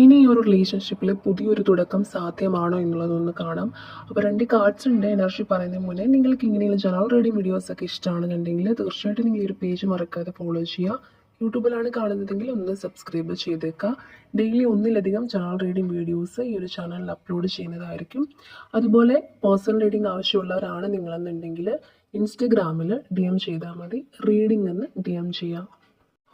ഇനി ഈ ഒരു റിലേഷൻഷിപ്പിൽ പുതിയൊരു തുടക്കം സാധ്യമാണോ എന്നുള്ളതൊന്ന് കാണാം. അപ്പോൾ 2 കാർഡ്സ് ഉണ്ട്. എനർജി പറയുന്നതിന് മുന്നേ നിങ്ങൾക്ക് ഇങ്ങനെയുള്ള ജനറൽ റീഡിംഗ് വീഡിയോസ് ഒക്കെ ഇഷ്ടമാണെന്നുണ്ടെങ്കിൽ തീർച്ചയായിട്ടും നിങ്ങൾ ഈ ഒരു പേജ് മറക്കാതെ ഫോളോ ചെയ്യുക. യൂട്യൂബിലാണ് കാണുന്നതെങ്കിൽ ഒന്ന് സബ്സ്ക്രൈബ് ചെയ്തേക്കുക. ഡെയിലി ഒന്നിലധികം ജനറൽ റീഡിംഗ് വീഡിയോസ് ഈ ഒരു ചാനലിൽ അപ്ലോഡ് ചെയ്യുന്നതായിരിക്കും. അതുപോലെ പേഴ്സണൽ റീഡിംഗ് ആവശ്യമുള്ളവരാണ് നിങ്ങളെന്നുണ്ടെങ്കിൽ ഇൻസ്റ്റഗ്രാമിൽ DM ചെയ്താൽ മതി. റീഡിംഗ് എന്ന് DM ചെയ്യാം.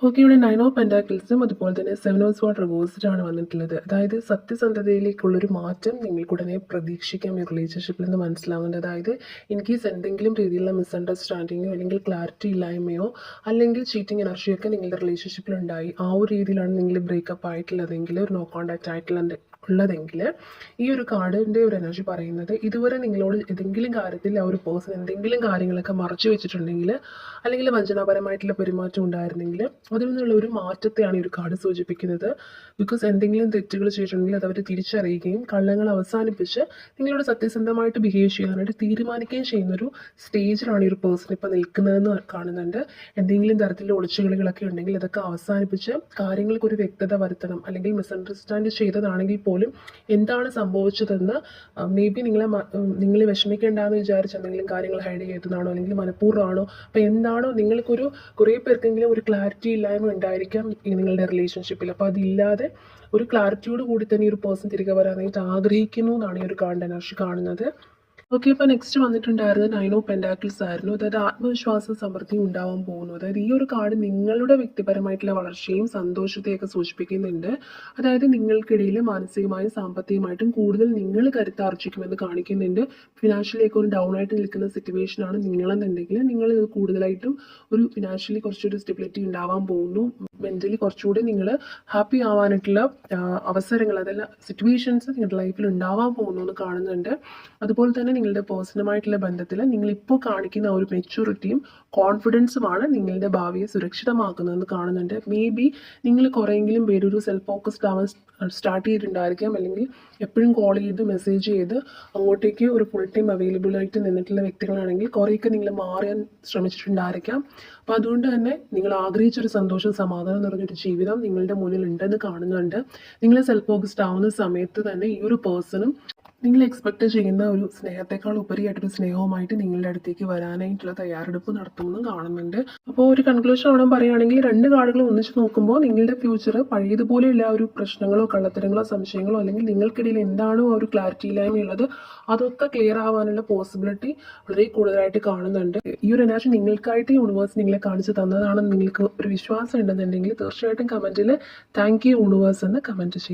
ഓക്കെ, ഇവിടെ 9 ഓഫ് പെൻറ്റാക്കിൾസും അതുപോലെ തന്നെ 7 ഓഫ് സ്വാർഡ് റിവേഴ്സ്ഡ് ആണ് വന്നിട്ടുള്ളത്. അതായത് സത്യസന്ധതയിലേക്കുള്ളൊരു മാറ്റം നിങ്ങൾക്കുടനെ പ്രതീക്ഷിക്കാം ഈ റിലേഷൻഷിപ്പിൽ നിന്ന് മനസ്സിലാവുന്നത്. അതായത് ഇൻ കേസ് എന്തെങ്കിലും രീതിയിലുള്ള മിസ്അണ്ടർസ്റ്റാൻഡിങ്ങോ അല്ലെങ്കിൽ ക്ലാരിറ്റി ഇല്ലായ്മയോ അല്ലെങ്കിൽ ചീറ്റിംഗ് എനർജിയൊക്കെ നിങ്ങളുടെ റിലേഷൻഷിപ്പിൽ ഉണ്ടായി, ആ ഒരു രീതിയിലാണ് നിങ്ങൾ ബ്രേക്കപ്പ് ആയിട്ടുള്ളതെങ്കിൽ, ഒരു നോ കോൺടാക്റ്റ് ഉള്ളതെങ്കിൽ ഈ ഒരു കാർഡിൻ്റെ ഒരു എനർജി പറയുന്നത് ഇതുവരെ നിങ്ങളോട് ഏതെങ്കിലും കാര്യത്തിൽ ആ ഒരു പേഴ്സൺ എന്തെങ്കിലും കാര്യങ്ങളൊക്കെ മറച്ചു വെച്ചിട്ടുണ്ടെങ്കിൽ അല്ലെങ്കിൽ വഞ്ചനാപരമായിട്ടുള്ള പെരുമാറ്റം ഉണ്ടായിരുന്നെങ്കിൽ അതിൽ നിന്നുള്ള ഒരു മാറ്റത്തെയാണ് ഈ ഒരു കാർഡ് സൂചിപ്പിക്കുന്നത്. ബിക്കോസ് എന്തെങ്കിലും തെറ്റുകൾ ചെയ്തിട്ടുണ്ടെങ്കിൽ അത് അവർ തിരിച്ചറിയുകയും കള്ളങ്ങൾ അവസാനിപ്പിച്ച് നിങ്ങളോട് സത്യസന്ധമായിട്ട് ബിഹേവ് ചെയ്യാനായിട്ട് തീരുമാനിക്കുകയും ചെയ്യുന്നൊരു സ്റ്റേജിലാണ് ഈ ഒരു പേഴ്സൺ ഇപ്പോൾ നിൽക്കുന്നതെന്ന് കാണുന്നുണ്ട്. എന്തെങ്കിലും തരത്തിലുള്ള ഒളിച്ചുകളികളൊക്കെ ഉണ്ടെങ്കിൽ അതൊക്കെ അവസാനിപ്പിച്ച് കാര്യങ്ങൾക്കൊരു വ്യക്തത വരുത്തണം. അല്ലെങ്കിൽ മിസ്അണ്ടർസ്റ്റാൻഡ് ചെയ്തതാണെങ്കിൽ പോലും എന്താണ് സംഭവിച്ചതെന്ന് മേ ബി നിങ്ങൾ വിഷമിക്കേണ്ടെന്ന് വിചാരിച്ച് എന്തെങ്കിലും കാര്യങ്ങൾ ഹൈഡ് ചെയ്തതാണോ അല്ലെങ്കിൽ മനഃപൂർവ്വമാണോ, അപ്പോൾ എന്താണോ നിങ്ങൾക്കൊരു കുറേ പേർക്കെങ്കിലും ഒരു ക്ലാരിറ്റി ഇല്ലായ്മ ഉണ്ടായിരിക്കാം നിങ്ങളുടെ റിലേഷൻഷിപ്പിൽ. അപ്പോൾ അതില്ലാതെ ഒരു ക്ലാരിറ്റിയോട് കൂടി തന്നെ ഈ ഒരു പേഴ്സൺ തിരികെ വരാനായിട്ട് ആഗ്രഹിക്കുന്നു എന്നാണ് ഈ ഒരു കാർഡ് എനർജി കാണുന്നത്. ഓക്കെ, ഇപ്പോൾ നെക്സ്റ്റ് വന്നിട്ടുണ്ടായിരുന്നത് 9 ഓഫ് പെൻറ്റാക്കിൾസ് ആയിരുന്നു. അതായത് ആത്മവിശ്വാസം സമൃദ്ധിയും ഉണ്ടാവാൻ പോകുന്നു. അതായത് ഈ ഒരു കാർഡ് നിങ്ങളുടെ വ്യക്തിപരമായിട്ടുള്ള വളർച്ചയും സന്തോഷത്തെയൊക്കെ സൂചിപ്പിക്കുന്നുണ്ട്. അതായത് നിങ്ങൾക്കിടയിൽ മാനസികമായും സാമ്പത്തികമായിട്ടും കൂടുതൽ നിങ്ങൾ കരുത്താർജിക്കുമെന്ന് കാണിക്കുന്നുണ്ട്. ഫിനാൻഷ്യലി ഒക്കെ ഒരു ഡൗൺ ആയിട്ട് നിൽക്കുന്ന സിറ്റുവേഷനാണ് നിങ്ങളെന്നുണ്ടെങ്കിൽ നിങ്ങൾ കൂടുതലായിട്ടും ഒരു ഫിനാൻഷ്യലി കുറച്ചൊരു സ്റ്റെബിലിറ്റി ഉണ്ടാവാൻ പോകുന്നു. മെൻ്റലി കുറച്ചുകൂടി നിങ്ങൾ ഹാപ്പി ആവാനായിട്ടുള്ള അവസരങ്ങൾ, അതെല്ലാം സിറ്റുവേഷൻസ് നിങ്ങളുടെ ലൈഫിൽ ഉണ്ടാവാൻ പോകുന്നു എന്ന് കാണുന്നുണ്ട്. അതുപോലെ തന്നെ നിങ്ങളുടെ പേഴ്സണുമായിട്ടുള്ള ബന്ധത്തിൽ നിങ്ങളിപ്പോൾ കാണിക്കുന്ന ഒരു മെച്യൂരിറ്റിയും കോൺഫിഡൻസുമാണ് നിങ്ങളുടെ ഭാവിയെ സുരക്ഷിതമാക്കുന്നതെന്ന് കാണുന്നുണ്ട്. മേ ബി നിങ്ങൾ കുറേയെങ്കിലും പേരൊരു സെൽഫ് ഫോക്കസ്ഡ് ആവാൻ സ്റ്റാർട്ട് ചെയ്തിട്ടുണ്ടായിരിക്കാം. അല്ലെങ്കിൽ എപ്പോഴും കോൾ ചെയ്ത് മെസ്സേജ് ചെയ്ത് അങ്ങോട്ടേക്ക് ഒരു ഫുൾ ടൈം അവൈലബിൾ ആയിട്ട് നിന്നിട്ടുള്ള വ്യക്തികളാണെങ്കിൽ കുറേയൊക്കെ നിങ്ങൾ മാറാൻ ശ്രമിച്ചിട്ടുണ്ടായിരിക്കാം. അപ്പോൾ അതുകൊണ്ട് തന്നെ നിങ്ങൾ ആഗ്രഹിച്ചൊരു സന്തോഷം സമാധാനം നിറഞ്ഞൊരു ജീവിതം നിങ്ങളുടെ മുന്നിൽ ഉണ്ടെന്ന് കാണുന്നുണ്ട്. നിങ്ങൾ സെൽഫ് ഫോക്കസ്ഡ് ആവുന്ന സമയത്ത് തന്നെ ഈ ഒരു പേഴ്സണും നിങ്ങൾ എക്സ്പെക്റ്റ് ചെയ്യുന്ന ഒരു സ്നേഹത്തെക്കാൾ ഉപരിയായിട്ടൊരു സ്നേഹവുമായിട്ട് നിങ്ങളുടെ അടുത്തേക്ക് വരാനായിട്ടുള്ള തയ്യാറെടുപ്പ് നടത്തുമെന്നും കാണുന്നുണ്ട്. അപ്പോൾ ഒരു കൺക്ലൂഷൻ അവിടെ പറയുകയാണെങ്കിൽ 2 കാർഡുകൾ ഒന്നിച്ച് നോക്കുമ്പോൾ നിങ്ങളുടെ ഫ്യൂച്ചർ പഴയതുപോലെയുള്ള ഒരു പ്രശ്നങ്ങളോ കള്ളത്തരങ്ങളോ സംശയങ്ങളോ അല്ലെങ്കിൽ നിങ്ങൾക്കിടയിൽ എന്താണോ ആ ഒരു ക്ലാരിറ്റി ഇല്ലായ്മയുള്ളത് അതൊക്കെ ക്ലിയർ ആവാനുള്ള പോസിബിലിറ്റി വളരെ കൂടുതലായിട്ട് കാണുന്നുണ്ട്. ഈ ഒരു എനർജി നിങ്ങൾക്കായിട്ട് യൂണിവേഴ്സ് നിങ്ങളെ കാണിച്ചു തന്നതാണെന്ന് നിങ്ങൾക്ക് ഒരു വിശ്വാസം ഉണ്ടെന്നുണ്ടെങ്കിൽ തീർച്ചയായിട്ടും കമൻറ്റിൽ താങ്ക് യു യൂണിവേഴ്സ് എന്ന് കമൻറ്റ് ചെയ്യും.